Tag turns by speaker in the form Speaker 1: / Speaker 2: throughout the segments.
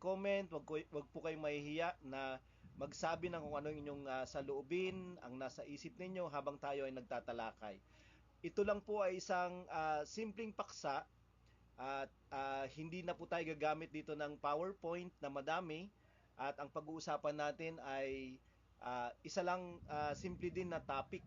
Speaker 1: mag-comment, wag po kayong mahihiya na magsabi ng kung ano yung inyong saloobin, ang nasa isip ninyo habang tayo ay nagtatalakay. Ito lang po ay isang simpleng paksa at hindi na po tayo gagamit dito ng PowerPoint na madami at ang pag-uusapan natin ay isa lang simple din na topic.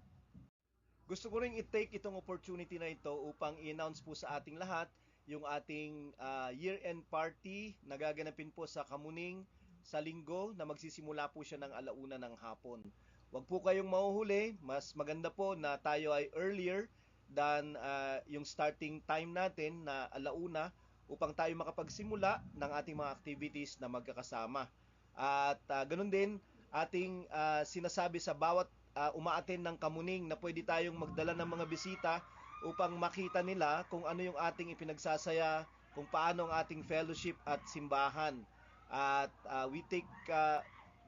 Speaker 1: Gusto ko ring i-take itong opportunity na ito upang i-announce po sa ating lahat yung ating year-end party na gaganapin po sa Kamuning sa linggo na magsisimula po siya ng alauna ng hapon. Huwag po kayong mahuhuli, mas maganda po na tayo ay earlier than yung starting time natin na alauna upang tayo makapagsimula ng ating mga activities na magkakasama. At ganun din, ating sinasabi sa bawat umaattend ng kamuning na pwede tayong magdala ng mga bisita upang makita nila kung ano yung ating ipinagsasaya, kung paano ang ating fellowship at simbahan. At we take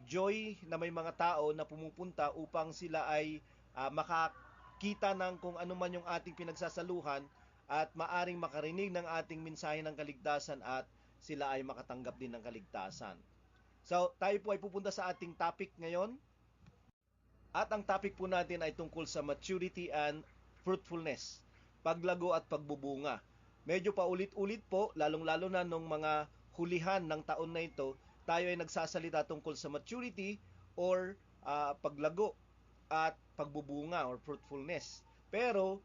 Speaker 1: joy na may mga tao na pumupunta upang sila ay makakita ng kung ano man yung ating pinagsasaluhan at maaring makarinig ng ating mensahe ng kaligtasan at sila ay makatanggap din ng kaligtasan. So, tayo po ay pupunta sa ating topic ngayon. At ang topic po natin ay tungkol sa maturity and fruitfulness, paglago at pagbubunga. Medyo paulit-ulit po, lalong-lalo na nung mga hulihan ng taon na ito, tayo ay nagsasalita tungkol sa maturity or paglago at pagbubunga or fruitfulness. Pero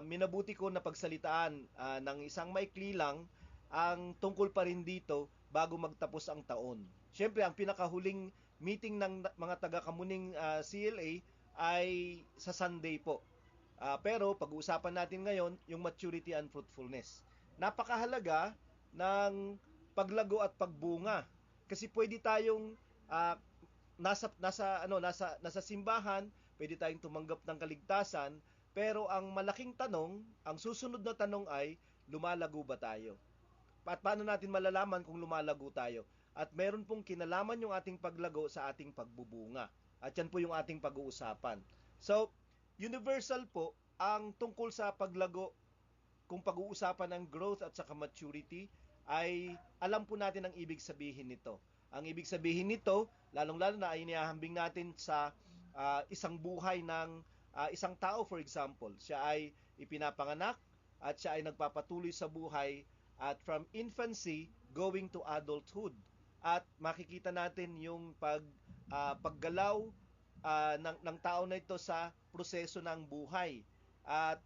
Speaker 1: minabuti ko na pagsalitaan ng isang maikli lang ang tungkol pa rin dito bago magtapos ang taon. Siyempre, ang pinakahuling meeting ng mga taga-kamuning CLA ay sa Sunday po. Pero pag-uusapan natin ngayon yung maturity and fruitfulness. Napakahalaga ng paglago at pagbunga kasi pwede tayong nasa simbahan, pwede tayong tumanggap ng kaligtasan, pero ang malaking tanong, ang susunod na tanong ay lumalago ba tayo? At paano natin malalaman kung lumalago tayo? At meron pong kinalaman yung ating paglago sa ating pagbubunga. At yan po yung ating pag-uusapan. So, universal po ang tungkol sa paglago kung pag-uusapan ng growth at saka maturity ay alam po natin ang ibig sabihin nito. Ang ibig sabihin nito, lalong-lalo na ay inihahambing natin sa isang buhay ng isang tao, for example. Siya ay ipinapanganak at siya ay nagpapatuloy sa buhay at from infancy going to adulthood. At makikita natin yung paggalaw ng tao na ito sa proseso ng buhay. At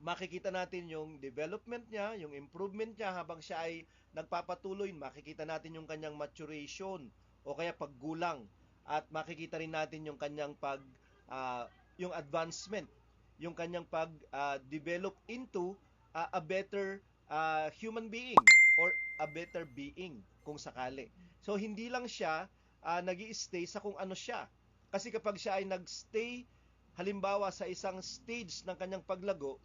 Speaker 1: makikita natin yung development niya, yung improvement niya habang siya ay nagpapatuloy. Makikita natin yung kanyang maturation o kaya paggulang. At makikita rin natin yung kanyang yung advancement, yung kanyang pag-develop into a better human being or a better being kung sakali. So hindi lang siya nag-i-stay sa kung ano siya. Kasi kapag siya ay nag-stay halimbawa sa isang stage ng kanyang paglago,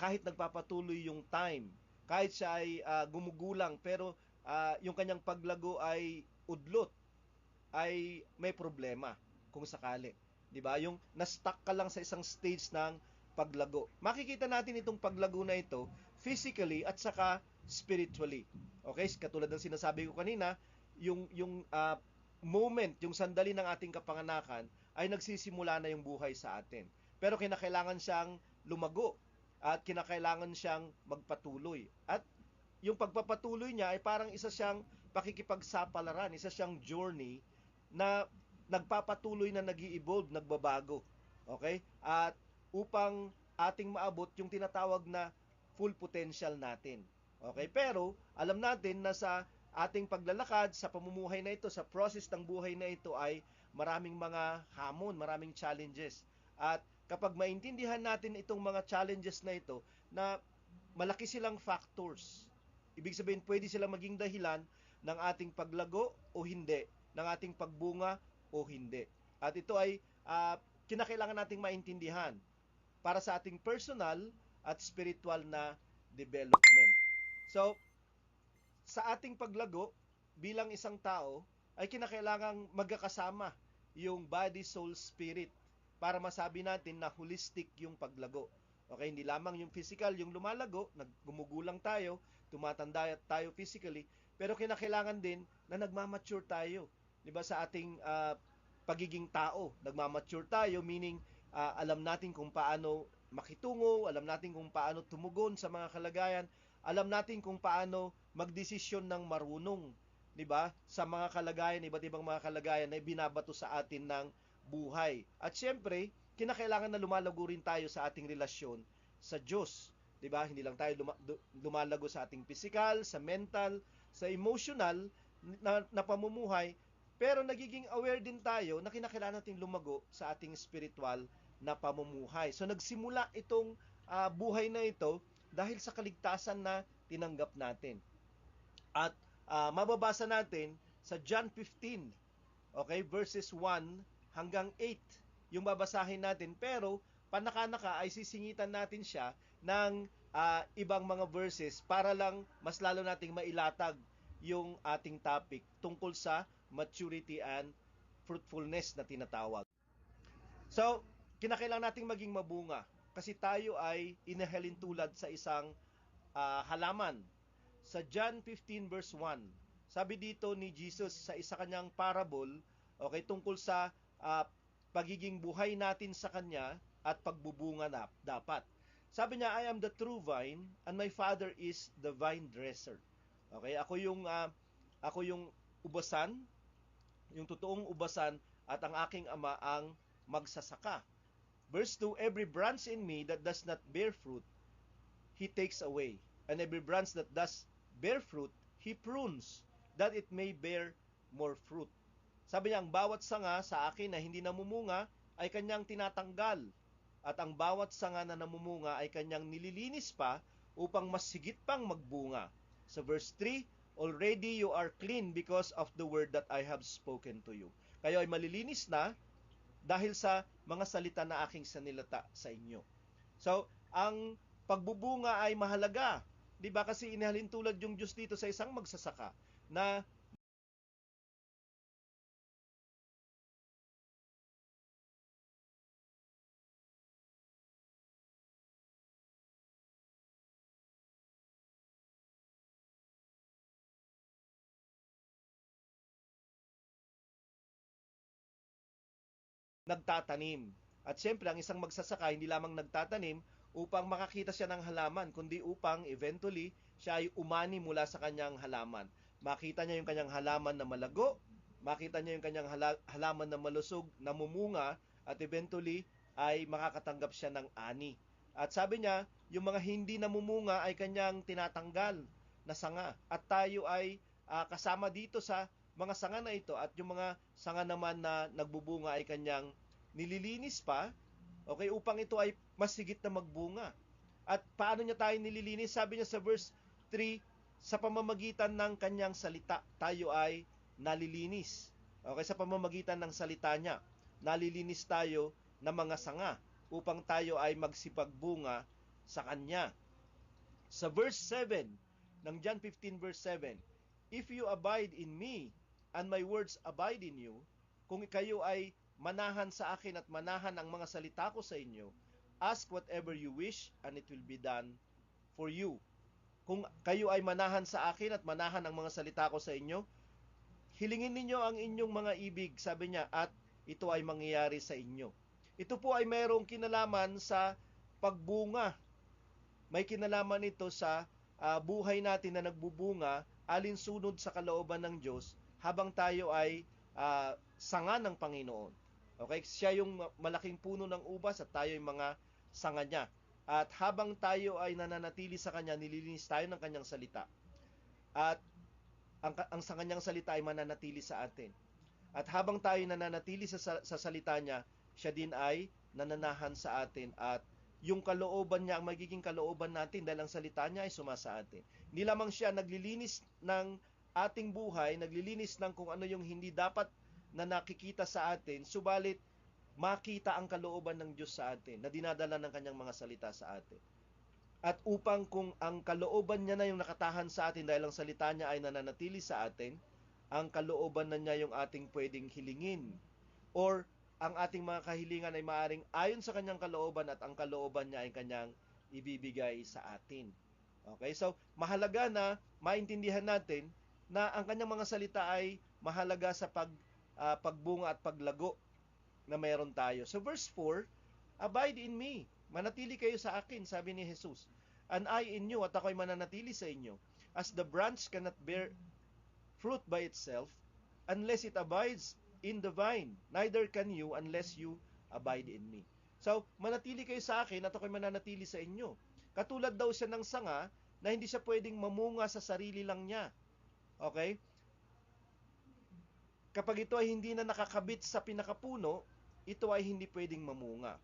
Speaker 1: kahit nagpapatuloy yung time, kahit siya ay gumugulang pero yung kanyang paglago ay udlot, ay may problema kung sakali. 'Di ba? Yung na-stuck ka lang sa isang stage ng paglago. Makikita natin itong paglago na ito physically at saka spiritually. Okay? Katulad ng sinasabi ko kanina, yung moment, yung sandali ng ating kapanganakan ay nagsisimula na yung buhay sa atin. Pero kinakailangan siyang lumago at kinakailangan siyang magpatuloy. At yung pagpapatuloy niya ay parang isa siyang pakikipagsapalaran, isa siyang journey na nagpapatuloy na nag-i-evolve, nagbabago. Okay? At upang ating maabot yung tinatawag na full potential natin. Okay? Pero alam natin na sa ating paglalakad, sa pamumuhay na ito, sa process ng buhay na ito ay maraming mga hamon, maraming challenges. At kapag maintindihan natin itong mga challenges na ito, na malaki silang factors, ibig sabihin pwede silang maging dahilan ng ating paglago o hindi, ng ating pagbunga o hindi. At ito ay kinakailangan nating maintindihan para sa ating personal at spiritual na development. So, sa ating paglago bilang isang tao ay kinakailangang magkakasama yung body, soul, spirit para masabi natin na holistic yung paglago. Okay, hindi lamang yung physical yung lumalago, naggumugulang tayo, tumatanda tayo physically, pero kinakailangan din na nagmamature tayo. 'Di ba sa ating pagiging tao, nagmamature tayo meaning alam natin kung paano makitungo, alam natin kung paano tumugon sa mga kalagayan, alam natin kung paano magdesisyon ng marunong, 'di ba? Sa mga kalagayan, iba't ibang mga kalagayan na binabato sa atin ng buhay. At syempre, kinakailangan na lumalago rin tayo sa ating relasyon sa Diyos. 'Di ba? Hindi lang tayo lumalago sa ating physical, sa mental, sa emotional na pamumuhay, pero nagiging aware din tayo na kinakailangan nating lumago sa ating spiritual na pamumuhay. So nagsimula itong buhay na ito dahil sa kaligtasan na tinanggap natin. At mababasa natin sa John 15, okay, verses 1 hanggang 8, yung babasahin natin. Pero panaka-naka ay sisingitan natin siya ng ibang mga verses para lang mas lalo nating mailatag yung ating topic tungkol sa maturity and fruitfulness na tinatawag. So, kinakailangan nating maging mabunga kasi tayo ay inahalin tulad sa isang halaman. Sa John 15 verse 1, sabi dito ni Jesus sa isa kanyang parable, okay, tungkol sa pagiging buhay natin sa kanya at pagbubunga na dapat. Sabi niya, I am the true vine and my Father is the vine dresser. Okay, ako yung ubasan, yung totoong ubasan, at ang aking ama ang magsasaka. Verse 2, every branch in me that does not bear fruit, He takes away. And every branch that does bear fruit, He prunes, that it may bear more fruit. Sabi niya, ang bawat sanga sa akin na hindi namumunga ay kanyang tinatanggal. At ang bawat sanga na namumunga ay kanyang nililinis pa upang mas higit pang magbunga. So verse 3, already you are clean because of the word that I have spoken to you. Kayo ay malilinis na dahil sa mga salita na aking sanilata sa inyo. So, ang pagbubunga ay mahalaga. 'Di ba? Kasi inihalin tulad yung Diyos dito sa isang magsasaka na nagtatanim. At syempre, ang isang magsasaka hindi lamang nagtatanim upang makakita siya ng halaman, kundi upang eventually siya ay umani mula sa kanyang halaman. Makita niya yung kanyang halaman na malago, makita niya yung kanyang halaman na malusog, namumunga, at eventually ay makakatanggap siya ng ani. At sabi niya, yung mga hindi namumunga ay kanyang tinatanggal na sanga. At tayo ay kasama dito sa mga sanga na ito, at yung mga sanga naman na nagbubunga ay kanyang nililinis pa, okay, upang ito ay mas higit na magbunga. At paano niya tayo nililinis? Sabi niya sa verse 3, sa pamamagitan ng kanyang salita, tayo ay nalilinis. Okay, sa pamamagitan ng salita niya, nalilinis tayo ng mga sanga upang tayo ay magsipagbunga sa kanya. Sa verse 7 ng John 15 verse 7, if you abide in me and my words abide in you, kung kayo ay manahan sa akin at manahan ang mga salita ko sa inyo, ask whatever you wish and it will be done for you. Kung kayo ay manahan sa akin at manahan ang mga salita ko sa inyo, hilingin ninyo ang inyong mga ibig, sabi niya, at ito ay mangyayari sa inyo. Ito po ay mayroong kinalaman sa pagbunga. May kinalaman ito sa buhay natin na nagbubunga alinsunod sa kalooban ng Diyos habang tayo ay sanga ng Panginoon. Okay? Siya yung malaking puno ng ubas at tayo yung mga sanga niya. At habang tayo ay nananatili sa Kanya, nililinis tayo ng Kanyang salita. At ang sa Kanyang salita ay mananatili sa atin. At habang tayo nananatili sa salita niya, siya din ay nananahan sa atin, at yung kalooban niya, ang magiging kalooban natin dahil ang salita niya ay sumasa atin. Hindi lamang siya naglilinis ng ating buhay, naglilinis ng kung ano yung hindi dapat na nakikita sa atin, subalit makita ang kalooban ng Diyos sa atin na dinadala ng kanyang mga salita sa atin. At upang kung ang kalooban niya na yung nakatahan sa atin dahil ang salita niya ay nananatili sa atin, ang kalooban na niya yung ating pwedeng hilingin, or ang ating mga kahilingan ay maaring ayon sa kanyang kalooban, at ang kalooban niya ay kanyang ibibigay sa atin. Okay, so mahalaga na maintindihan natin na ang kanyang mga salita ay mahalaga sa pagbunga at paglago na meron tayo. So verse 4, abide in me. Manatili kayo sa akin, sabi ni Jesus. And I in you, at ako'y mananatili sa inyo. As the branch cannot bear fruit by itself, unless it abides in the vine, neither can you unless you abide in me. So, manatili kayo sa akin at ako'y mananatili sa inyo. Katulad daw siya ng sanga na hindi siya pwedeng mamunga sa sarili lang niya. Okay? Kapag ito ay hindi na nakakabit sa pinakapuno, ito ay hindi pwedeng mamunga.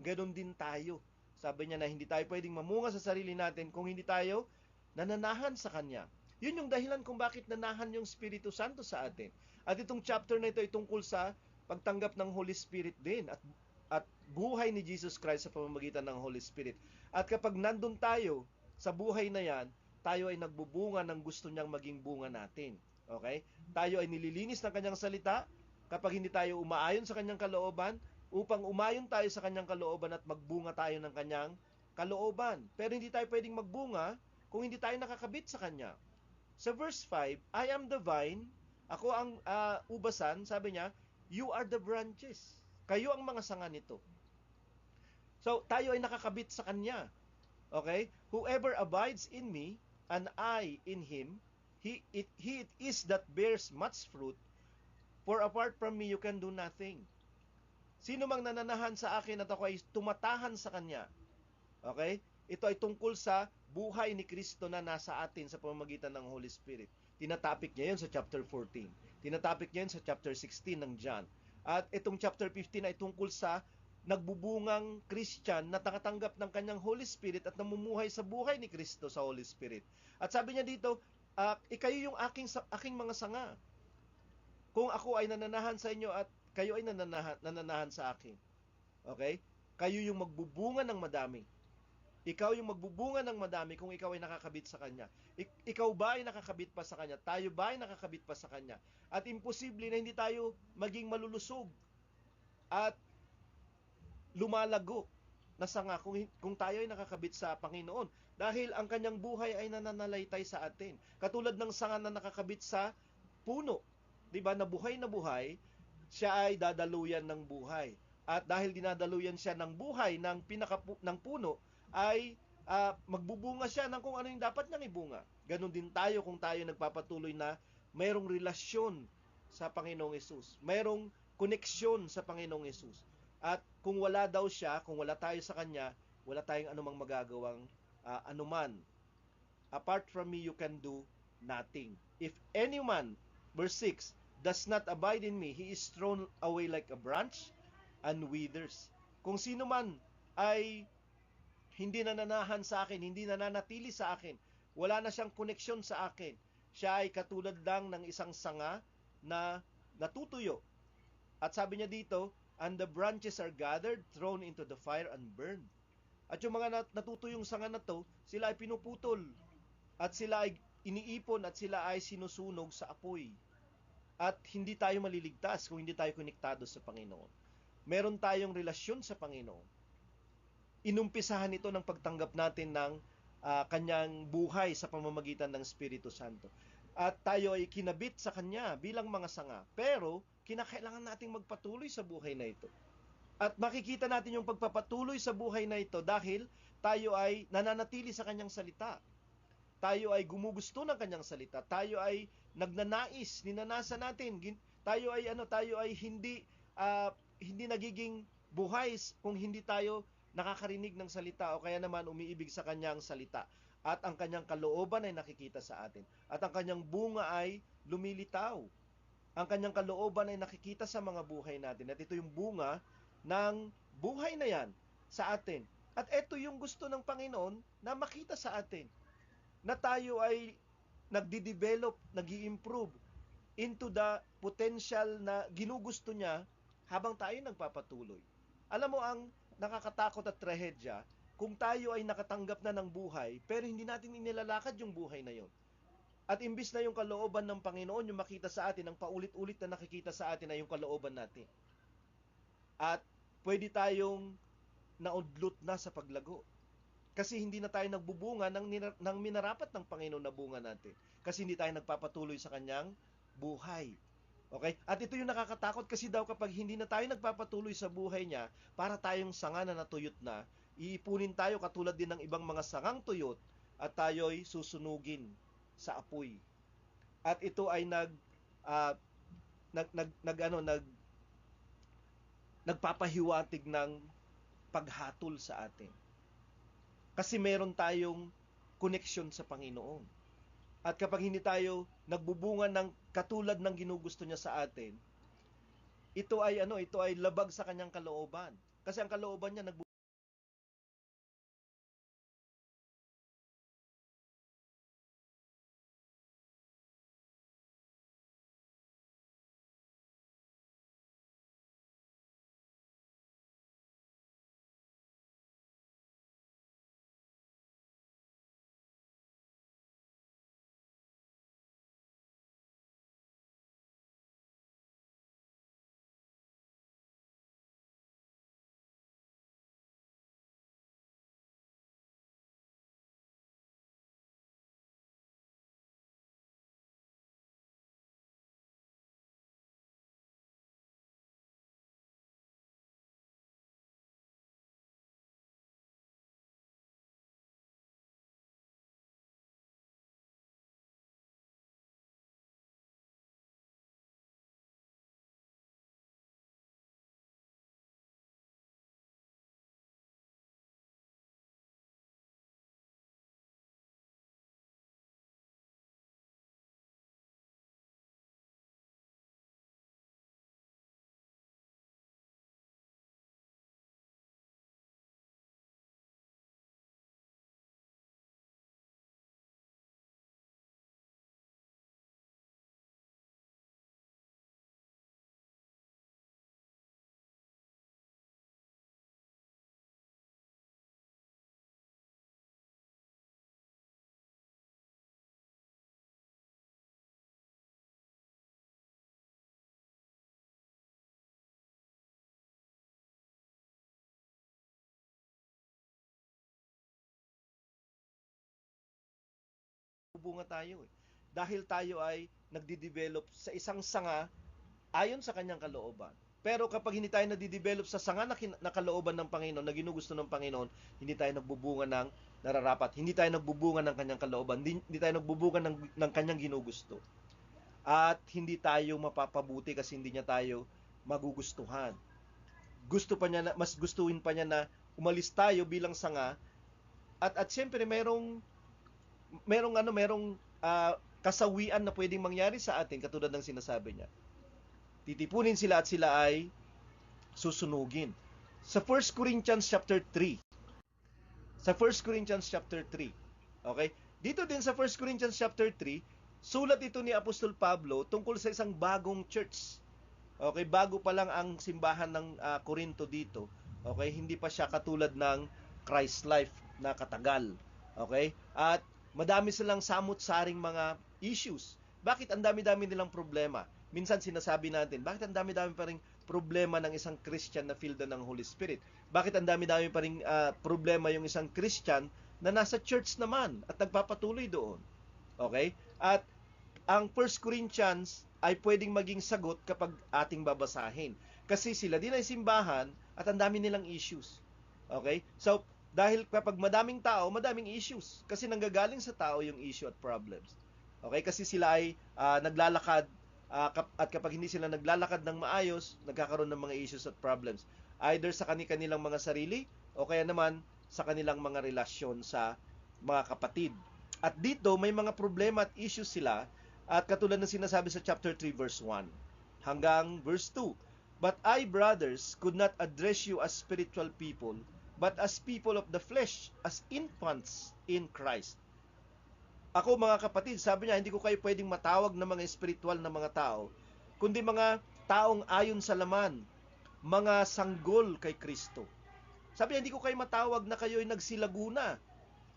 Speaker 1: Ganon din tayo. Sabi niya na hindi tayo pwedeng mamunga sa sarili natin kung hindi tayo nananahan sa Kanya. Yun yung dahilan kung bakit nanahan yung Espiritu Santo sa atin. At itong chapter na ito ay tungkol sa pagtanggap ng Holy Spirit din at buhay ni Jesus Christ sa pamamagitan ng Holy Spirit. At kapag nandun tayo sa buhay na yan, tayo ay nagbubunga ng gusto niyang maging bunga natin. Okay? Tayo ay nililinis ng Kanyang salita kapag hindi tayo umaayon sa Kanyang kalooban, upang umayon tayo sa Kanyang kalooban at magbunga tayo ng Kanyang kalooban. Pero hindi tayo pwedeng magbunga kung hindi tayo nakakabit sa Kanya. Sa verse 5, I am the vine, ako ang ubasan, sabi niya, you are the branches. Kayo ang mga sanga nito. So, tayo ay nakakabit sa Kanya. Okay? Whoever abides in me, and I in him, he it is that bears much fruit, for apart from me you can do nothing. Sino mang nananahan sa akin at ako ay tumatahan sa Kanya. Okay? Ito ay tungkol sa buhay ni Kristo na nasa atin sa pamamagitan ng Holy Spirit. Tinatapik niya yun sa chapter 14. Tinatapik niya yun sa chapter 16 ng John. At itong chapter 15 ay tungkol sa nagbubungang Christian na nakatanggap ng Kanyang Holy Spirit at namumuhay sa buhay ni Kristo sa Holy Spirit. At sabi niya dito, ikayo yung aking mga sanga. Kung ako ay nananahan sa inyo at kayo ay nananahan sa akin. Okay? Kayo yung magbubunga ng madami. Ikaw yung magbubunga ng madami kung ikaw ay nakakabit sa Kanya. Ikaw ba ay nakakabit pa sa Kanya? Tayo ba ay nakakabit pa sa Kanya? At imposible na hindi tayo maging malulusog at lumalago na sanga kung tayo ay nakakabit sa Panginoon. Dahil ang Kanyang buhay ay nananalaytay sa atin. Katulad ng sanga na nakakabit sa puno. Diba? Na buhay, siya ay dadaluyan ng buhay. At dahil dinadaluyan siya ng buhay ng puno, ay magbubunga siya ng kung ano yung dapat niyang ibunga. Ganon din tayo kung tayo nagpapatuloy na mayroong relasyon sa Panginoong Hesus. Mayroong koneksyon sa Panginoong Hesus. At kung wala daw siya, kung wala tayo sa Kanya, wala tayong anumang magagawang anuman. Apart from me, you can do nothing. If anyone, verse 6, does not abide in me, he is thrown away like a branch and withers. Kung sino man ay hindi nananahan sa akin, hindi nananatili sa akin, wala na siyang koneksyon sa akin, siya ay katulad lang ng isang sanga na natutuyo. At sabi niya dito, and the branches are gathered, thrown into the fire and burned. At yung mga natutuyong sanga na to, sila ay pinuputol. At sila ay iniipon at sila ay sinusunog sa apoy. At hindi tayo maliligtas kung hindi tayo konektado sa Panginoon. Meron tayong relasyon sa Panginoon. Inumpisahan ito ng pagtanggap natin ng Kanyang buhay sa pamamagitan ng Espiritu Santo. At tayo ay kinabit sa Kanya bilang mga sanga. Pero, kinakailangan nating magpatuloy sa buhay na ito. At makikita natin yung pagpapatuloy sa buhay na ito dahil tayo ay nananatili sa Kanyang salita. Tayo ay gumugusto ng Kanyang salita. Tayo ay nagnanais, ninanasa natin. Tayo ay hindi nagiging buhay kung hindi tayo nakakarinig ng salita o kaya naman umiibig sa Kanyang salita. At ang Kanyang kalooban ay nakikita sa atin. At ang Kanyang bunga ay lumilitaw. Ang Kanyang kalooban ay nakikita sa mga buhay natin. At ito yung bunga ng buhay na yan sa atin. At ito yung gusto ng Panginoon na makita sa atin. Na tayo ay nagdi-develop, nag-i-improve into the potential na ginugusto niya habang tayo nagpapatuloy. Alam mo, ang nakakatakot at trahedya, kung tayo ay nakatanggap na ng buhay, pero hindi natin inilalakad yung buhay na yon. At imbis na yung kalooban ng Panginoon, yung makita sa atin, ang paulit-ulit na nakikita sa atin ay yung kalooban natin. At pwede tayong naudlot na sa paglago. Kasi hindi na tayo nagbubunga ng minarapat ng Panginoon na bunga natin. Kasi hindi tayo nagpapatuloy sa kanyang buhay. Okay? At ito yung nakakatakot kasi daw kapag hindi na tayo nagpapatuloy sa buhay niya, para tayong sanga na natuyot na, iipunin tayo katulad din ng ibang mga sangang tuyot at tayo'y susunugin sa apoy. At ito ay ah, nagpapahiwatig ng paghatol sa atin. Kasi meron tayong koneksyon sa Panginoon. At kapag hindi tayo nagbubunga ng katulad ng ginugusto niya sa atin, ito ay labag sa kanyang kalooban. Kasi ang kalooban niya nagbubunga tayo eh. Dahil tayo ay nagde-develop sa isang sanga ayon sa kanyang kalooban. Pero kapag hindi tayo nadidevelop sa sanga na kalooban ng Panginoon, na ginugusto ng Panginoon, hindi tayo nagbubunga ng nararapat. Hindi tayo nagbubunga ng kanyang kalooban. Hindi tayo nagbubunga ng kanyang ginugusto. At hindi tayo mapapabuti kasi hindi niya tayo magugustuhan. Mas gustuhin pa niya na umalis tayo bilang sanga. At siyempre merong kasawian na pwedeng mangyari sa atin katulad ng sinasabi niya. Titipunin sila at sila ay susunugin. Sa 1 Corinthians chapter 3. Sa 1 Corinthians chapter 3. Okay? Dito din sa 1 Corinthians chapter 3, sulat ito ni Apostol Pablo tungkol sa isang bagong church. Okay, bago pa lang ang simbahan ng Corinto dito. Okay, hindi pa siya katulad ng Christ life na katagal. Okay? At madami silang samut-saring mga issues. Bakit ang dami-dami nilang problema? Minsan sinasabi natin, bakit ang dami-dami pa ring problema ng isang Christian na filled ng Holy Spirit? Bakit ang dami-dami pa ring problema yung isang Christian na nasa church naman at nagpapatuloy doon? Okay? At ang 1 Corinthians ay pwedeng maging sagot kapag ating babasahin. Kasi sila din ay simbahan at ang dami nilang issues. Okay? So, dahil kapag madaming tao, madaming issues. Kasi nanggagaling sa tao yung issue at problems. Okay? Kasi sila ay naglalakad at kapag hindi sila naglalakad ng maayos, nagkakaroon ng mga issues at problems. Either sa kanilang mga sarili o kaya naman sa kanilang mga relasyon sa mga kapatid. At dito, may mga problema at issues sila at katulad ng sinasabi sa chapter 3 verse 1 hanggang verse 2. But I, brothers, could not address you as spiritual people, but as people of the flesh, as infants in Christ. Ako mga kapatid, sabi niya, hindi ko kayo pwedeng matawag na mga espiritual na mga tao, kundi mga taong ayon sa laman, mga sanggol kay Kristo. Sabi niya, hindi ko kayo matawag na kayo ay nagsilaguna.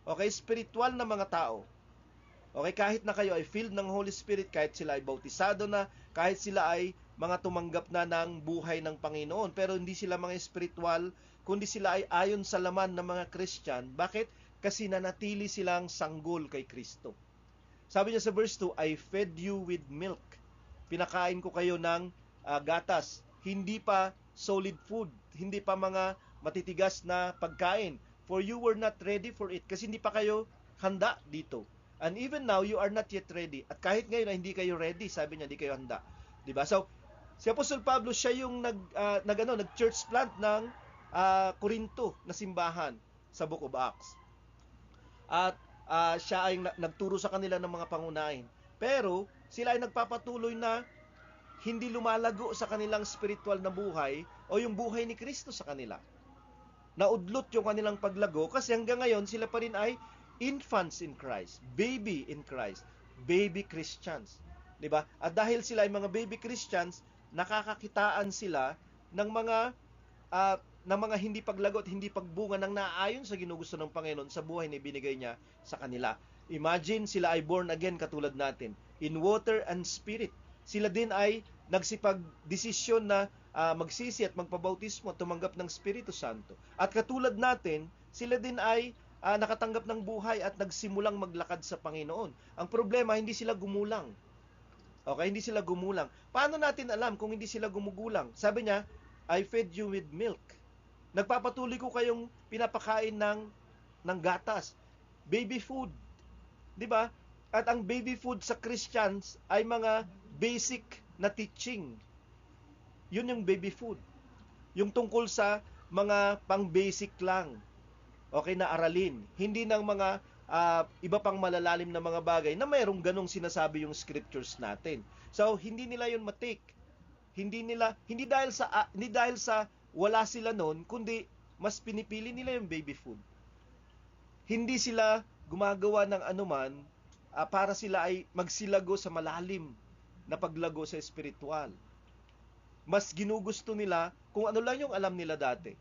Speaker 1: Okay, spiritual na mga tao. Okay, kahit na kayo ay filled ng Holy Spirit, kahit sila ay bautisado na, kahit sila ay mga tumanggap na ng buhay ng Panginoon, pero hindi sila mga espiritual, kundi sila ay ayon sa laman ng mga Christian. Bakit? Kasi nanatili silang sanggol kay Kristo. Sabi niya sa verse 2, I fed you with milk. Pinakain ko kayo ng gatas, hindi pa solid food, hindi pa mga matitigas na pagkain. For you were not ready for it. Kasi hindi pa kayo handa dito. And even now, you are not yet ready. At kahit ngayon hindi kayo ready, sabi niya, hindi kayo handa. Diba? So, si Apostol Pablo, siya yung nag-church plant ng Corinto na simbahan sa Book of Acts. At siya ay nagturo sa kanila ng mga pangunahin. Pero sila ay nagpapatuloy na hindi lumalago sa kanilang spiritual na buhay o yung buhay ni Kristo sa kanila. Naudlot yung kanilang paglago kasi hanggang ngayon sila pa rin ay infants in Christ, baby in Christ, baby Christians. 'Di ba? At dahil sila ay mga baby Christians, nakakakitaan sila ng mga hindi paglago at hindi pagbunga ng naaayon sa ginugusto ng Panginoon sa buhay na ibinigay niya sa kanila. Imagine sila ay born again katulad natin, in water and spirit. Sila din ay nagsipag-desisyon na magsisi at magpabautismo at tumanggap ng Espiritu Santo. At katulad natin, sila din ay nakatanggap ng buhay at nagsimulang maglakad sa Panginoon. Ang problema, hindi sila gumulang. Okay, hindi sila gumulang. Paano natin alam kung hindi sila gumugulang? Sabi niya, I fed you with milk. Nagpapatuloy ko kayong pinapakain ng gatas. Baby food. 'Di ba? At ang baby food sa Christians ay mga basic na teaching. Yun yung baby food. Yung tungkol sa mga pang-basic lang. Okay, na aralin. Hindi ng mga iba pang malalalim na mga bagay na mayroong ganong sinasabi yung scriptures natin. So, hindi nila yun matake. Hindi dahil sa wala sila noon, kundi mas pinipili nila yung baby food. Hindi sila gumagawa ng anuman para sila ay magsilago sa malalim na paglago sa espiritual. Mas ginugusto nila kung ano lang yung alam nila dati.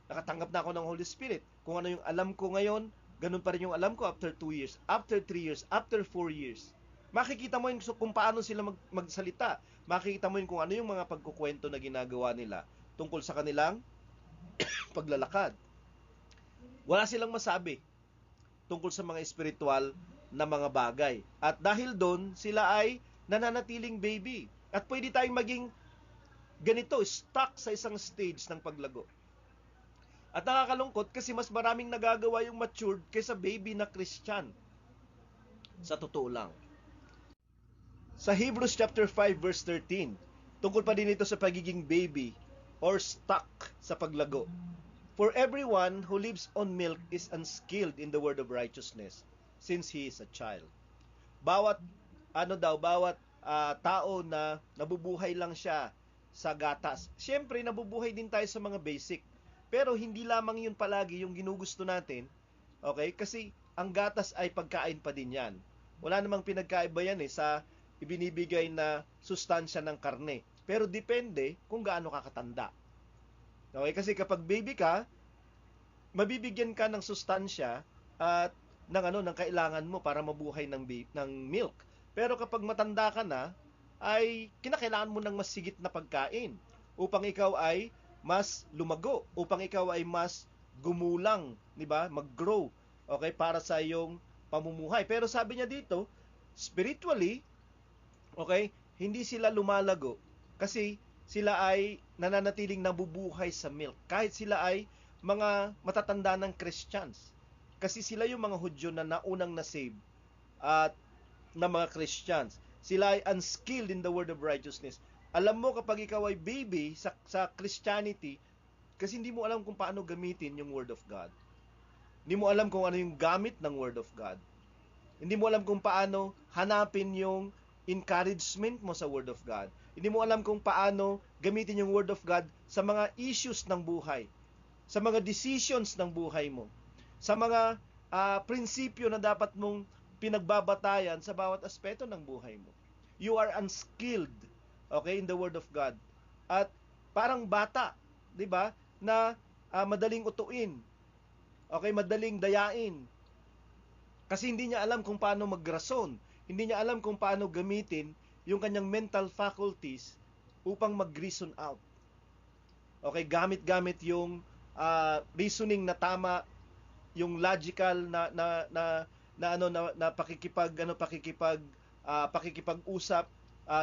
Speaker 1: Nakatanggap na ako ng Holy Spirit. Kung ano yung alam ko ngayon, ganun pa rin yung alam ko after 2 years, after 3 years, after 4 years. Makikita mo yun kung paano sila magsalita. Makikita mo yun kung ano yung mga pagkukwento na ginagawa nila tungkol sa kanilang paglalakad. Wala silang masabi tungkol sa mga espiritual na mga bagay. At dahil doon, sila ay nananatiling baby. At pwede tayong maging ganito, stuck sa isang stage ng paglago. At nakakalungkot kasi mas maraming nagagawa yung matured kaysa baby na Christian. Sa totoo lang. Sa Hebrews chapter 5 verse 13, tungkol pa din ito sa pagiging baby or stuck sa paglago. For everyone who lives on milk is unskilled in the word of righteousness, since he is a child. Bawat tao na nabubuhay lang siya sa gatas. Siyempre, nabubuhay din tayo sa mga basic. Pero hindi lamang yun palagi yung ginugusto natin. Okay? Kasi ang gatas ay pagkain pa din yan. Wala namang pinagkaiba yan sa ibinibigay na sustansya ng karne. Pero depende kung gaano kakatanda. Okay? Kasi kapag baby ka, mabibigyan ka ng sustansya at ng kailangan mo para mabuhay ng milk. Pero kapag matanda ka na, ay kinakailangan mo ng mas sigit na pagkain upang ikaw ay mas lumago, upang ikaw ay mas gumulang, 'di ba? Mag-grow, okay, para sa iyong pamumuhay. Pero sabi niya dito, spiritually, okay, hindi sila lumalago kasi sila ay nananatiling nabubuhay sa milk. Kahit sila ay mga matatanda ng Christians. Kasi sila yung mga Hudyo na naunang na-save at na mga Christians. Sila ay unskilled in the word of righteousness. Alam mo kapag ikaw ay baby sa Christianity, kasi hindi mo alam kung paano gamitin yung word of God. Hindi mo alam kung ano yung gamit ng word of God. Hindi mo alam kung paano hanapin yung encouragement mo sa word of God. Hindi mo alam kung paano gamitin yung word of God sa mga issues ng buhay, sa mga decisions ng buhay mo, sa mga prinsipyo na dapat mong pinagbabatayan sa bawat aspeto ng buhay mo. You are unskilled, okay, in the word of God. At parang bata, 'di ba, na madaling utuin. Okay, madaling dayain. Kasi hindi niya alam kung paano magrason. Hindi niya alam kung paano gamitin yung kanyang mental faculties upang mag-reason out. Okay, gamit-gamit yung reasoning na tama yung logical na pakikipag-usap,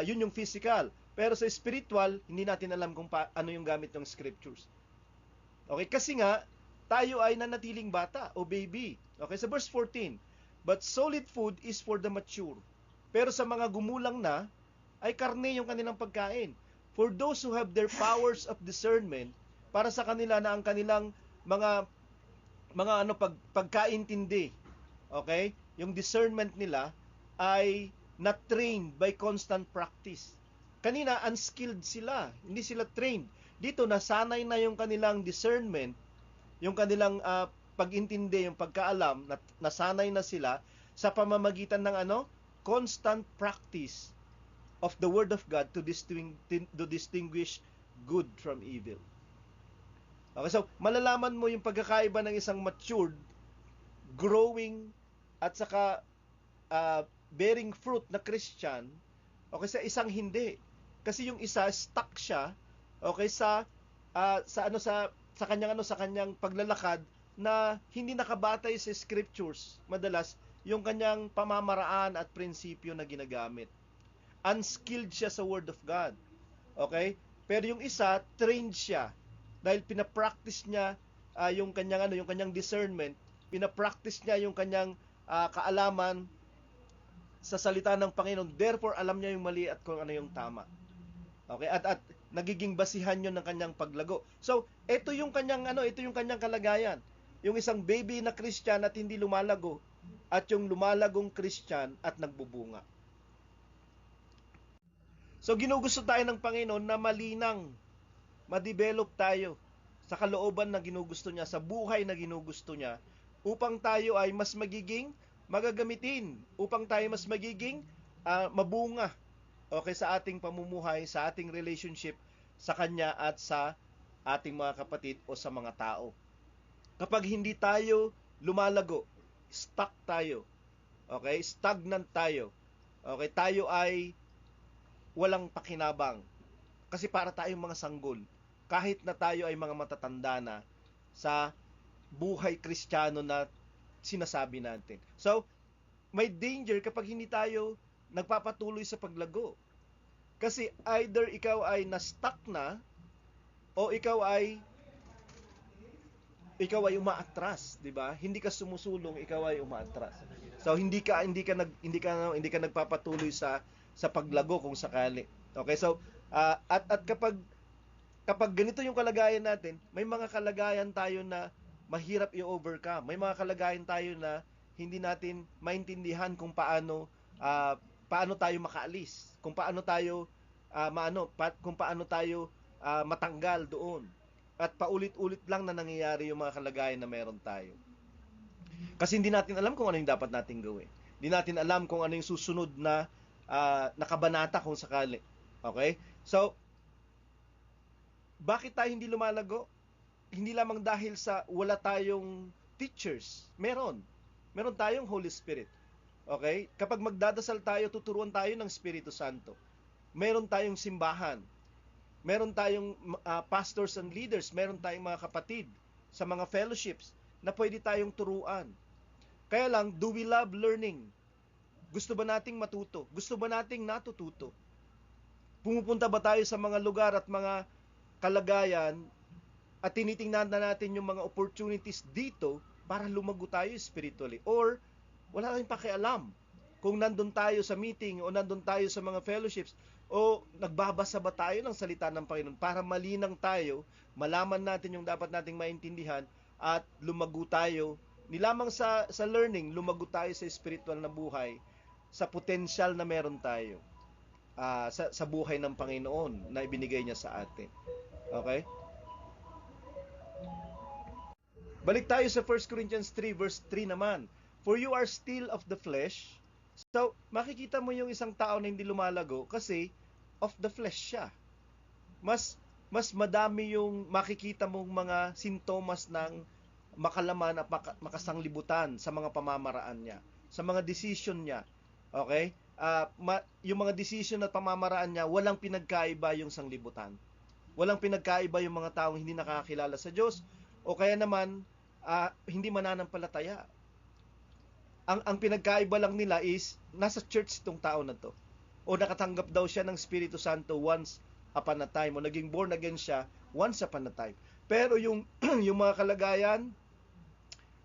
Speaker 1: yun yung physical. Pero sa spiritual, hindi natin alam kung ano yung gamit ng scriptures. Okay, kasi nga tayo ay nanatiling bata o baby. Okay, sa verse 14, but solid food is for the mature. Pero sa mga gumulang na, ay karne yung kanilang pagkain. For those who have their powers of discernment, para sa kanila na ang kanilang pagkaintindi, okay? Yung discernment nila ay not trained by constant practice. Kanina unskilled sila, hindi sila trained. Dito nasanay na yung kanilang discernment, yung kanilang pag-intindi, yung pagkaalam, nasanay na sila sa pamamagitan ng constant practice of the word of God to distinguish good from evil. Okay, so malalaman mo yung pagkakaiba ng isang matured, growing, at saka bearing fruit na Christian, okay, sa isang hindi. Kasi yung isa stuck siya, okay, sa kanyang paglalakad na hindi nakabatay sa scriptures. Madalas yung kanyang pamamaraan at prinsipyo na ginagamit. Unskilled siya sa word of God. Okay? Pero yung isa trained siya dahil pinapractice niya yung kanyang discernment, pinapractice niya yung kanyang kaalaman sa salita ng Panginoon. Therefore, alam niya yung mali at kung ano yung tama. Okay? At nagiging basihan yun ng kanyang paglago. So, ito yung kanyang kalagayan. Yung isang baby na Christian at hindi lumalago, at yung lumalagong Christian at nagbubunga. So, ginugusto tayo ng Panginoon na malinang, ma-develop tayo sa kalooban na ginugusto niya, sa buhay na ginugusto niya, upang tayo ay mas magiging magagamitin, upang tayo mas magiging mabunga, okay, sa ating pamumuhay, sa ating relationship sa Kanya at sa ating mga kapatid o sa mga tao. Kapag hindi tayo lumalago, stuck tayo, okay, stagnant tayo, okay, tayo ay walang pakinabang. Kasi para tayong mga sanggol, kahit na tayo ay mga matatanda na sa buhay Kristiyano na sinasabi natin. So, may danger kapag hindi tayo nagpapatuloy sa paglago. Kasi either ikaw ay na-stuck na o ikaw ay umaatras, 'di ba? Hindi ka sumusulong, ikaw ay umaatras. So hindi ka nagpapatuloy sa paglago kung sakali. Okay? So at kapag ganito yung kalagayan natin, may mga kalagayan tayo na mahirap i-overcome. May mga kalagayan tayo na hindi natin maintindihan kung paano tayo makaalis, kung paano tayo matanggal doon. At paulit-ulit lang na nangyayari yung mga kalagayan na meron tayo. Kasi hindi natin alam kung ano yung dapat nating gawin. Hindi natin alam kung ano yung susunod na kabanata kung sakali. Okay? So, bakit tayo hindi lumalago? Hindi lamang dahil sa wala tayong teachers. Meron tayong Holy Spirit. Okay? Kapag magdadasal tayo, tuturuan tayo ng Espiritu Santo. Meron tayong simbahan. Meron tayong pastors and leaders. Meron tayong mga kapatid sa mga fellowships na pwede tayong turuan. Kaya lang, do we love learning? Gusto ba nating matuto? Gusto ba nating natututo? Pumupunta ba tayo sa mga lugar at mga kalagayan at tinitingnan na natin yung mga opportunities dito para lumago tayo spiritually? Or wala tayong pakialam kung nandun tayo sa meeting o nandun tayo sa mga fellowships o nagbabasa ba tayo ng salita ng Panginoon para malinang tayo, malaman natin yung dapat nating maintindihan at lumago tayo, nilamang sa learning, lumago tayo sa spiritual na buhay, sa potensyal na meron tayo sa buhay ng Panginoon na ibinigay niya sa atin. Okay? Balik tayo sa 1 Corinthians 3 verse 3 naman. For you are still of the flesh. So, makikita mo yung isang tao na hindi lumalago kasi of the flesh siya. Mas madami yung makikita mong mga sintomas ng makalaman at makasanglibutan sa mga pamamaraan niya, sa mga decision niya. Okay? Yung mga decision at pamamaraan niya, walang pinagkaiba yung sanglibutan. Walang pinagkaiba yung mga taong hindi nakakakilala sa Diyos, o kaya naman hindi mananampalataya. Ang pinagkaiba lang nila is nasa church itong tao na to. O nakatanggap daw siya ng Espiritu Santo once upon a time. O naging born again siya once upon a time. Pero yung, yung mga kalagayan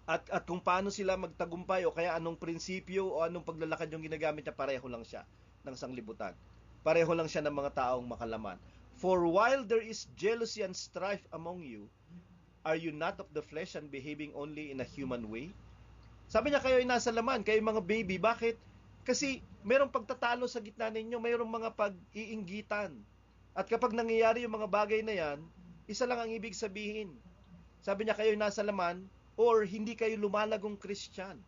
Speaker 1: at kung paano sila magtagumpay o kaya anong prinsipyo o anong paglalakad yung ginagamit niya, pareho lang siya ng sanglibutan. Pareho lang siya ng mga taong makalaman. For while there is jealousy and strife among you, are you not of the flesh and behaving only in a human way? Sabi niya, kayo ay nasa laman, kayo mga baby. Bakit? Kasi mayroong pagtatalo sa gitna ninyo, mayroong mga pag-iinggitan. At kapag nangyayari yung mga bagay na yan, isa lang ang ibig sabihin. Sabi niya, kayo ay nasa laman, or hindi kayo lumalagong Christian.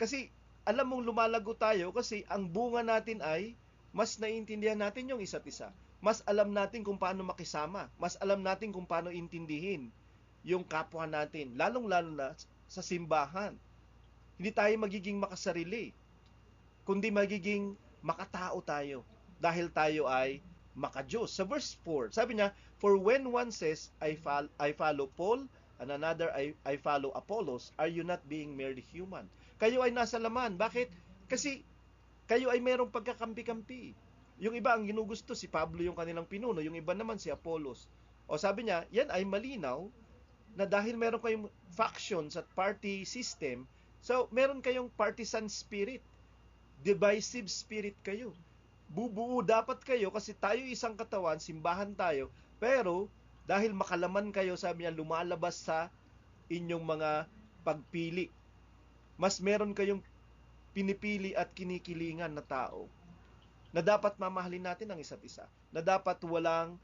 Speaker 1: Kasi alam mong lumalago tayo kasi ang bunga natin ay mas naiintindihan natin yung isa't isa. Mas alam natin kung paano makisama. Mas alam natin kung paano intindihin yung kapwa natin. Lalong-lalo na sa simbahan. Hindi tayo magiging makasarili, kundi magiging makatao tayo. Dahil tayo ay makadiyos. Sa verse 4, sabi niya, for when one says, I follow Paul, and another, I follow Apollos, are you not being merely human? Kayo ay nasa laman. Bakit? Kasi kayo ay merong pagkakampi-kampi. Yung iba ang ginugusto, si Pablo yung kanilang pinuno, yung iba naman si Apollos. O sabi niya, yan ay malinaw na dahil meron kayong factions at party system, so meron kayong partisan spirit, divisive spirit kayo. Bubuo dapat kayo kasi tayo isang katawan, simbahan tayo, pero dahil makalaman kayo, sabi niya, lumalabas sa inyong mga pagpili. Mas meron kayong pinipili at kinikilingan na tao na dapat mamahalin natin ang isa't isa. Na dapat walang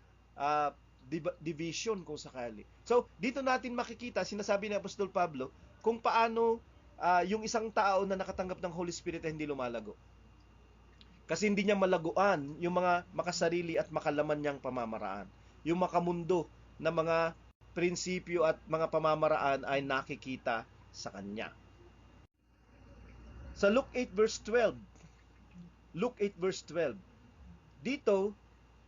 Speaker 1: division kung sakali. So, dito natin makikita, sinasabi ni Apostol Pablo, kung paano yung isang tao na nakatanggap ng Holy Spirit ay hindi lumalago. Kasi hindi niya malaguan yung mga makasarili at makalaman niyang pamamaraan. Yung makamundo na mga prinsipyo at mga pamamaraan ay nakikita sa kanya. Sa Luke 8 verse 12, Luke 8 verse 12, dito,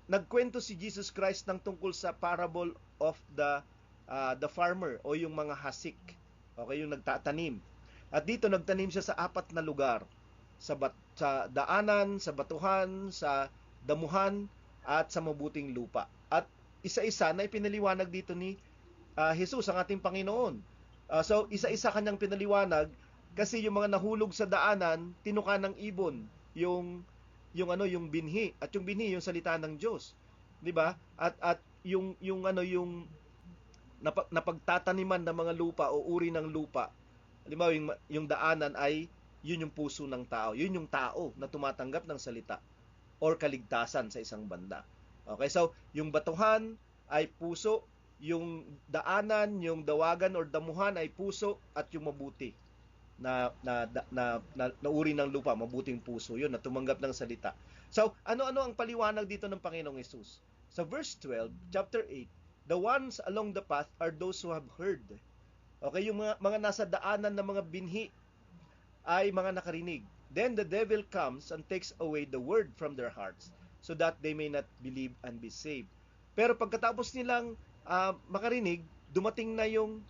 Speaker 1: nagkwento si Jesus Christ ng tungkol sa parable of the farmer o yung mga hasik. Okay, yung nagtatanim. At dito, nagtanim siya sa 4 na lugar. Sa daanan, sa batuhan, sa damuhan, at sa mabuting lupa. At isa-isa na ipinaliwanag dito ni Jesus, ang ating Panginoon. So, isa-isa kanyang pinaliwanag kasi yung mga nahulog sa daanan, tinuka ng ibon, yung binhi, at yung binhi yung salita ng Diyos. 'Di ba? At yung napagtataniman ng mga lupa o uri ng lupa. Halimbawa, yung daanan ay yun yung puso ng tao. Yun yung tao na tumatanggap ng salita or kaligtasan sa isang banda. Okay, so yung batuhan ay puso, yung daanan, yung dawagan or damuhan ay puso, at yung mabuti na uri ng lupa, mabuting puso, yun na tumanggap ng salita. So, ano-ano ang paliwanag dito ng Panginoong Hesus? Sa verse 12, chapter 8, the ones along the path are those who have heard. Okay, yung mga nasa daanan ng mga binhi ay mga nakarinig. Then the devil comes and takes away the word from their hearts, so that they may not believe and be saved. Pero pagkatapos nilang makarinig, dumating na yung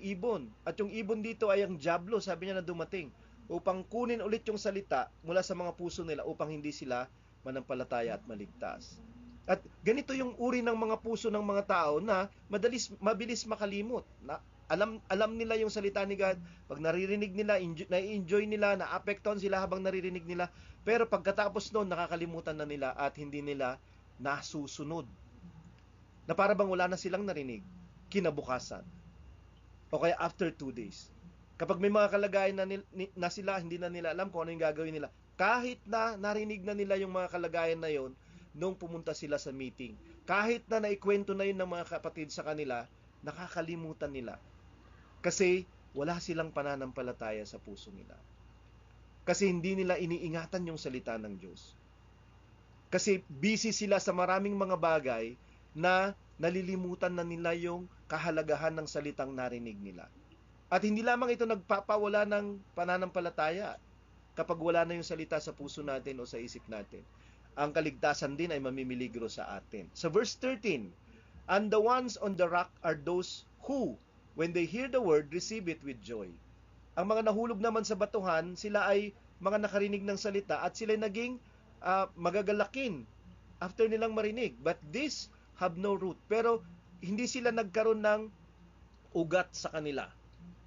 Speaker 1: ibon. At yung ibon dito ay ang diablo, sabi niya, na dumating upang kunin ulit yung salita mula sa mga puso nila upang hindi sila manampalataya at maligtas. At ganito yung uri ng mga puso ng mga tao na mabilis makalimot. Alam nila yung salita ni God. Pag naririnig nila, na-enjoy nila, na-apektuhan sila habang naririnig nila. Pero pagkatapos noon, nakakalimutan na nila at hindi nila nasusunod. Na para bang wala na silang narinig kinabukasan. O kaya after 2 days. Kapag may mga kalagayan na sila, hindi na nila alam kung ano yung gagawin nila. Kahit na narinig na nila yung mga kalagayan na yon nung pumunta sila sa meeting. Kahit na naikwento na yun ng mga kapatid sa kanila, nakakalimutan nila. Kasi wala silang pananampalataya sa puso nila. Kasi hindi nila iniingatan yung salita ng Diyos. Kasi busy sila sa maraming mga bagay na nalilimutan na nila yung kahalagahan ng salitang narinig nila. At hindi lamang ito nagpapawala ng pananampalataya kapag wala na yung salita sa puso natin o sa isip natin. Ang kaligtasan din ay mamimiligro sa atin. Sa verse 13, and the ones on the rock are those who, When they hear the word, receive it with joy. Ang mga nahulog naman sa batuhan, sila ay mga nakarinig ng salita at sila naging magagalakin after nilang marinig. But these have no root. Pero hindi sila nagkaroon ng ugat sa kanila.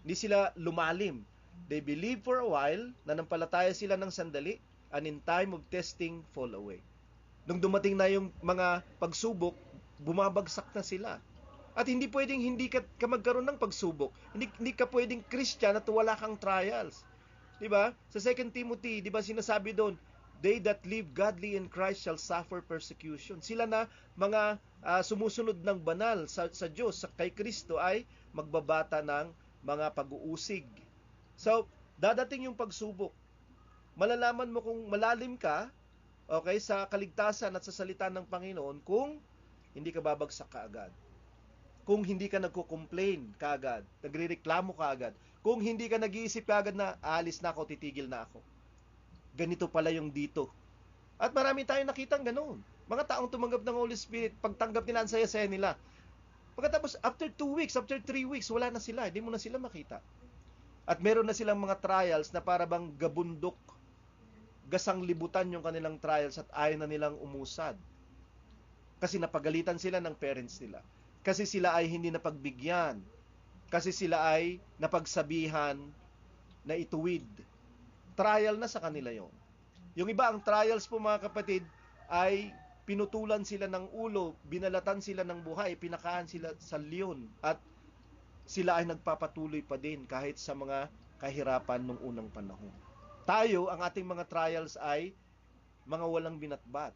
Speaker 1: Hindi sila lumalim. They believe for a while, nanampalataya sila ng sandali, and in time of testing, fall away. Nung dumating na yung mga pagsubok, bumabagsak na sila. At hindi pwedeng hindi ka magkaroon ng pagsubok. Hindi ka pwedeng Christian at wala kang trials. 'Di ba? Sa 2 Timothy, 'di ba sinasabi doon, they that live godly in Christ shall suffer persecution. Sila na mga sumusunod ng banal sa Diyos, kay Kristo ay magbabata ng mga pag-uusig. So, dadating yung pagsubok. Malalaman mo kung malalim ka, okay, sa kaligtasan at sa salita ng Panginoon kung hindi ka babagsak kaagad. Kung hindi ka nagko-complain kaagad, nagrereklamo kaagad. Kung hindi ka nag-iisip kaagad na aalis na ako, titigil na ako. Ganito pala yung dito. At marami tayong nakitang ganoon. Mga taong tumanggap ng Holy Spirit, pagtanggap nila, ang saya-saya nila. Pagkatapos, after 2 weeks, after 3 weeks, wala na sila. Hindi mo na sila makita. At meron na silang mga trials na para bang gabundok, gasang libutan yung kanilang trials at ayaw na nilang umusad. Kasi napagalitan sila ng parents nila. Kasi sila ay hindi napagbigyan. Kasi sila ay napagsabihan na ituwid. Trial na sa kanila yon. Yung iba, ang trials po mga kapatid, ay pinutulan sila ng ulo, binalatan sila ng buhay, pinakahan sila sa leon, at sila ay nagpapatuloy pa din kahit sa mga kahirapan nung unang panahon. Tayo, ang ating mga trials ay mga walang binatbat.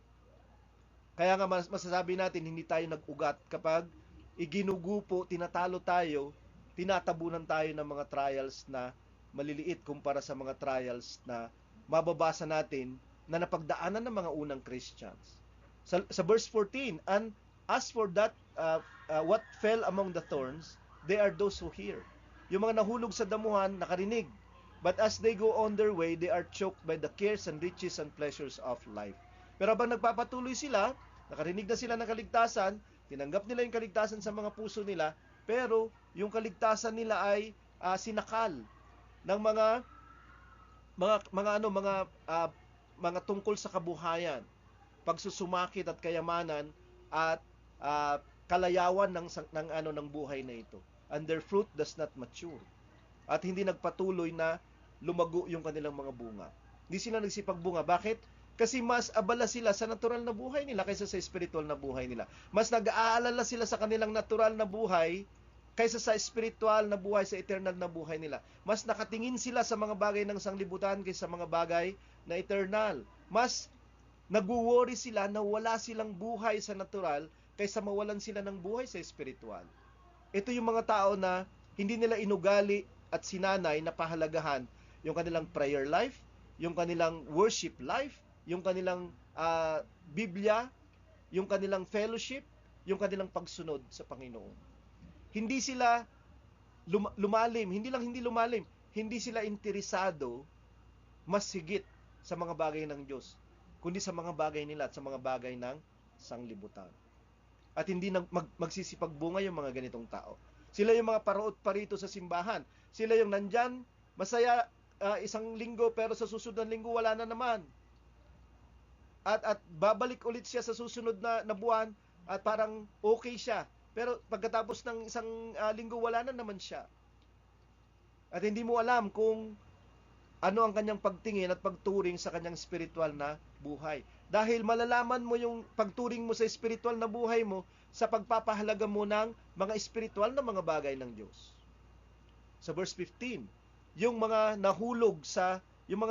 Speaker 1: Kaya nga masasabi natin, hindi tayo nag-ugat kapag iginugupo, tinatalo tayo, tinatabunan tayo ng mga trials na maliliit kumpara sa mga trials na mababasa natin na napagdaanan ng mga unang Christians. Sa verse 14, and as for that, what fell among the thorns, they are those who hear. Yung mga nahulog sa damuhan, nakarinig. But as they go on their way, they are choked by the cares and riches and pleasures of life. Pero habang nagpapatuloy sila, nakarinig na sila ng kaligtasan, tinanggap nila yung kaligtasan sa mga puso nila, pero yung kaligtasan nila ay sinakal ng mga tungkol sa kabuhayan, pagsusumakit at kayamanan at kalayawan ng buhay na ito. And their fruit does not mature. At hindi nagpatuloy na lumago yung kanilang mga bunga. Hindi sila nagsipagbunga. Bakit? Kasi mas abala sila sa natural na buhay nila kaysa sa spiritual na buhay nila. Mas nag-aalala sila sa kanilang natural na buhay kaysa sa spiritual na buhay, sa eternal na buhay nila. Mas nakatingin sila sa mga bagay ng sanglibutan kaysa sa mga bagay na eternal. Mas nag-worry sila na wala silang buhay sa natural kaysa mawalan sila ng buhay sa spiritual. Ito yung mga tao na hindi nila inugali at sinanay na pahalagahan yung kanilang prayer life, yung kanilang worship life, yung kanilang Biblia, yung kanilang fellowship, yung kanilang pagsunod sa Panginoon. Hindi sila lumalim, hindi sila interesado mas higit sa mga bagay ng Diyos, kundi sa mga bagay nila at sa mga bagay ng sanglibutan. At hindi magsisipagbunga yung mga ganitong tao. Sila yung mga paroot parito sa simbahan. Sila yung nandyan, masaya isang linggo, pero sa susunod na linggo wala na naman. At babalik ulit siya sa susunod na buwan at parang okay siya. Pero pagkatapos ng isang linggo wala na naman siya. At hindi mo alam kung ano ang kanyang pagtingin at pagturing sa kanyang spiritual na buhay. Dahil malalaman mo yung pagturing mo sa spiritual na buhay mo sa pagpapahalaga mo ng mga spiritual na mga bagay ng Diyos. Sa verse 15, yung mga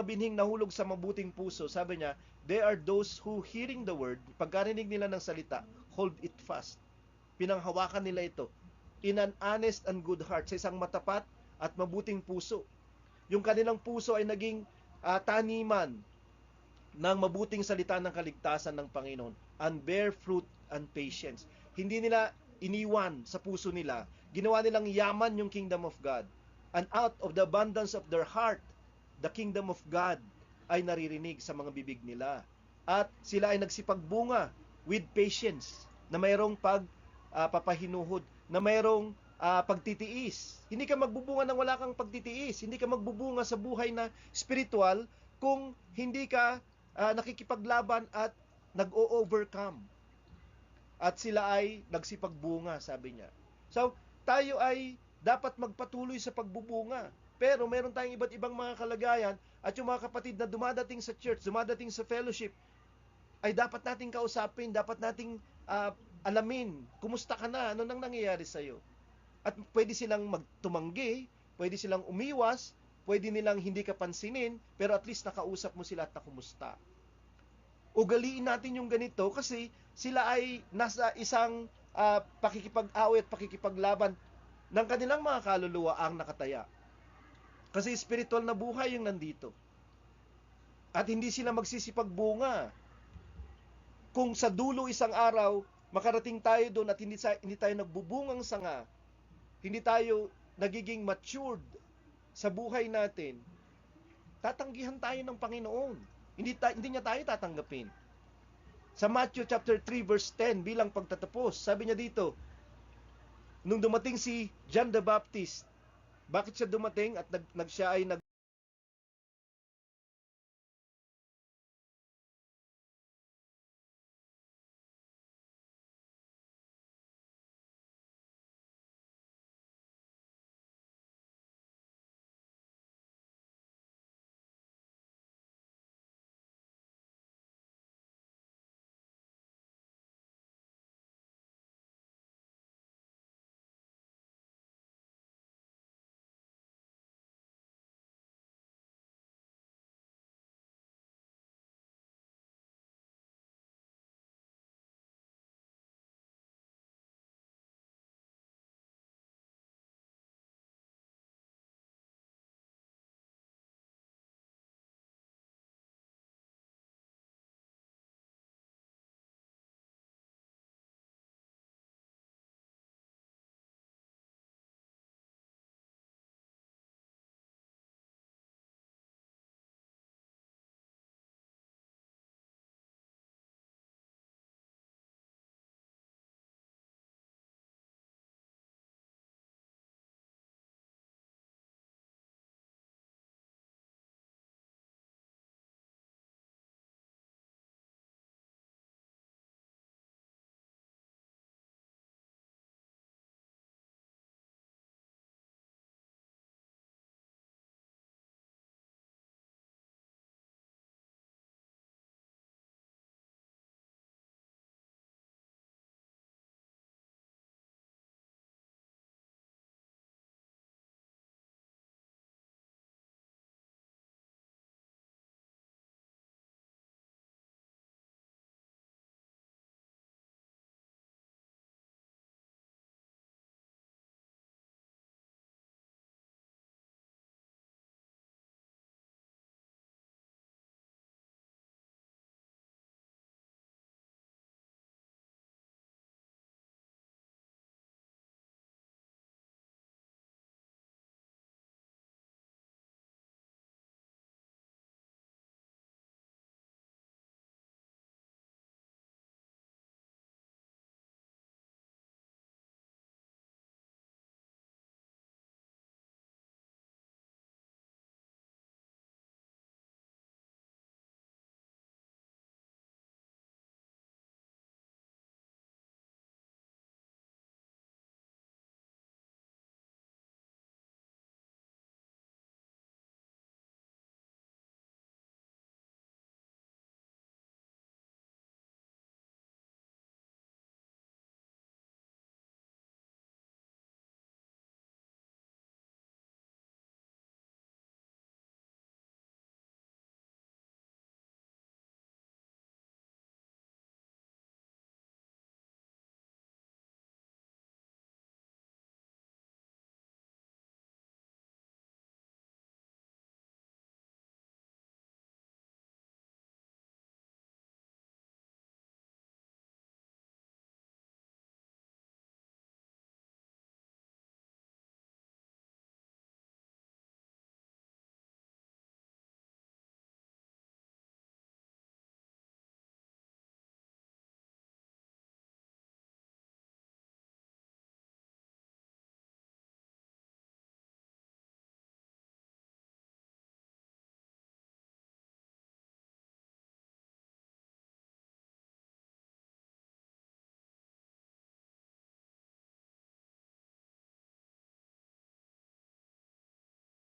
Speaker 1: binhing nahulog sa mabuting puso, sabi niya, they are those who hearing the word, pagkarinig nila ng salita, hold it fast. Pinanghawakan nila ito in an honest and good heart, sa isang matapat at mabuting puso. Yung kanilang puso ay naging taniman ng mabuting salita ng kaligtasan ng Panginoon, and bear fruit and patience. Hindi nila iniwan sa puso nila, ginawa nilang yaman yung kingdom of God. And out of the abundance of their heart, the kingdom of God ay naririnig sa mga bibig nila. At sila ay nagsipagbunga with patience, na mayroong papahinuhod, na mayroong pagtitiis. Hindi ka magbubunga ng wala kang pagtitiis. Hindi ka magbubunga sa buhay na spiritual kung hindi ka nakikipaglaban at nag-o-overcome. At sila ay nagsipagbunga, sabi niya. So, tayo ay dapat magpatuloy sa pagbubunga. Pero meron tayong iba't ibang mga kalagayan at yung mga kapatid na dumadating sa church, dumadating sa fellowship, ay dapat nating kausapin, dapat nating alamin, kumusta ka na, ano nang nangyayari sa'yo. At pwede silang magtumanggi, pwede silang umiwas, pwede nilang hindi ka pansinin, pero at least nakausap mo sila at nakumusta. Ugaliin natin yung ganito kasi sila ay nasa isang pakikipag-away at pakikipaglaban ng kanilang mga kaluluwa ang nakataya. Kasi spiritual na buhay yung nandito. At hindi sila magsisipagbunga. Kung sa dulo isang araw, makarating tayo doon at hindi tayo nagbubungang sanga, hindi tayo nagiging matured sa buhay natin, tatanggihan tayo ng Panginoon. Hindi niya tayo tatanggapin. Sa Matthew chapter 3 verse 10 bilang pagtatapos, sabi niya dito, nung dumating si John the Baptist, bakit siya dumating at siya ay